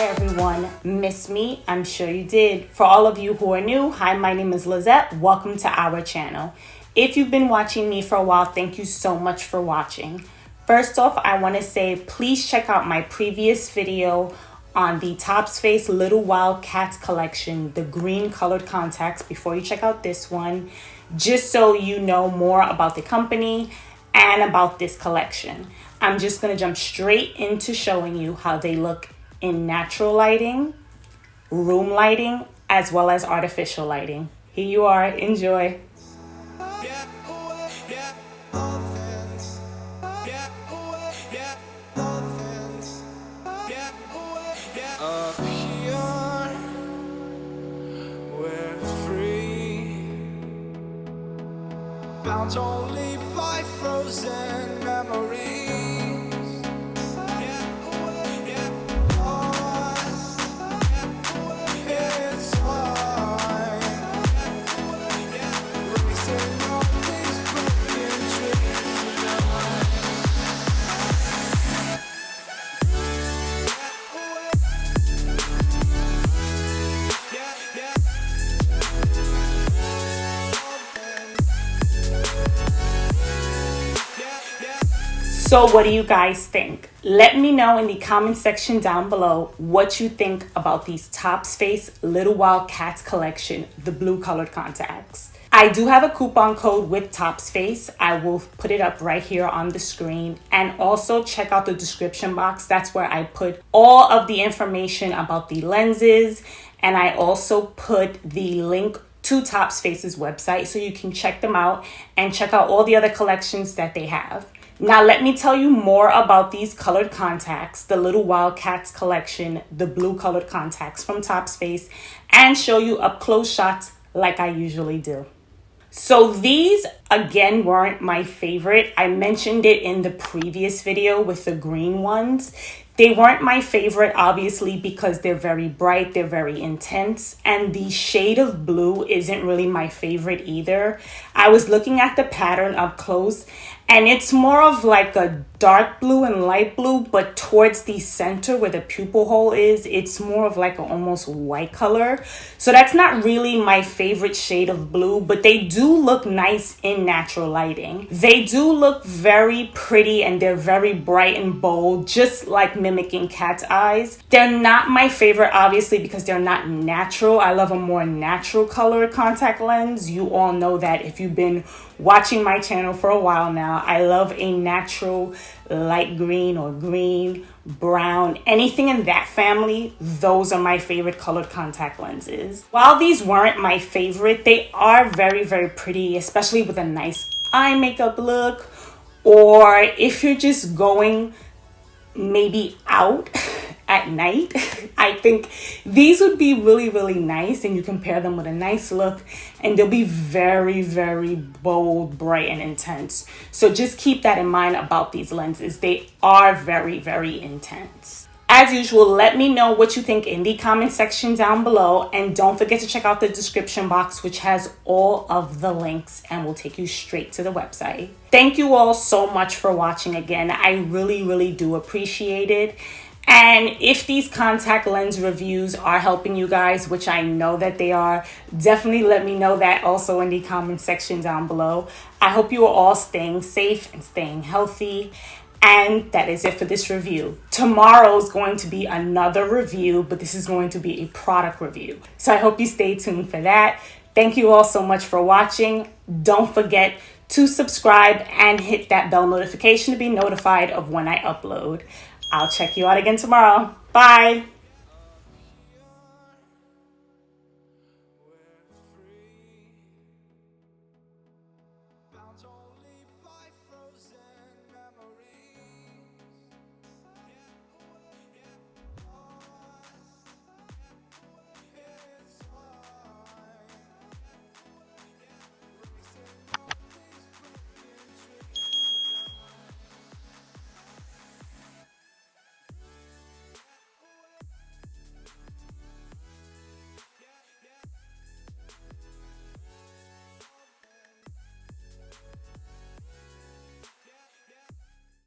everyone. Miss me? I'm sure you did. For all of you who are new, hi, my name is Lizette. Welcome to our channel. If you've been watching me for a while, thank you so much for watching. First off, I want to say please check out my previous video on the TopsFace Little Wild Cats collection, the green colored contacts, before you check out this one, just so you know more about the company and about this collection. I'm just going to jump straight into showing you how they look in natural lighting, room lighting, as well as artificial lighting. Here you are. Enjoy. Bound only by frozen memories. It's fine. Racing all these broken dreams tonight. So what do you guys think? Let me know in the comment section down below what you think about these TopsFace Little Wild Cats collection, the blue colored contacts. I do have a coupon code with TopsFace. I will put it up right here on the screen, and also check out the description box. That's where I put all of the information about the lenses, and I also put the link to TopsFace's website so you can check them out and check out all the other collections that they have. Now let me tell you more about these colored contacts, the Little Wild Cats collection, the blue colored contacts from TopsFace, and show you up close shots like I usually do. So these again weren't my favorite. I mentioned it in the previous video with the green ones. They weren't my favorite, obviously, because they're very bright, they're very intense, and the shade of blue isn't really my favorite either. I was looking at the pattern up close, and it's more of like a dark blue and light blue, but towards the center where the pupil hole is, it's more of like an almost white color. So that's not really my favorite shade of blue, but they do look nice in natural lighting. They do look very pretty, and they're very bright and bold, just like mimicking cat's eyes. They're not my favorite, obviously, because they're not natural. I love a more natural color contact lens. You all know that if you've been watching my channel for a while now. I love a natural light green or green, brown, anything in that family. Those are my favorite colored contact lenses. While these weren't my favorite, they are very, very pretty, especially with a nice eye makeup look, or if you're just going maybe out at night. I think these would be really, really nice, and you can pair them with a nice look, and they'll be very, very bold, bright, and intense. So just keep that in mind about these lenses. They are very, very intense. As usual, let me know what you think in the comment section down below, and don't forget to check out the description box, which has all of the links and will take you straight to the website. Thank you all so much for watching again. I really, really do appreciate it. And if these contact lens reviews are helping you guys, which I know that they are, definitely let me know that also in the comment section down below. I hope you are all staying safe and staying healthy. And that is it for this review. Tomorrow is going to be another review, but this is going to be a product review. So I hope you stay tuned for that. Thank you all so much for watching. Don't forget to subscribe and hit that bell notification to be notified of when I upload. I'll check you out again tomorrow. Bye.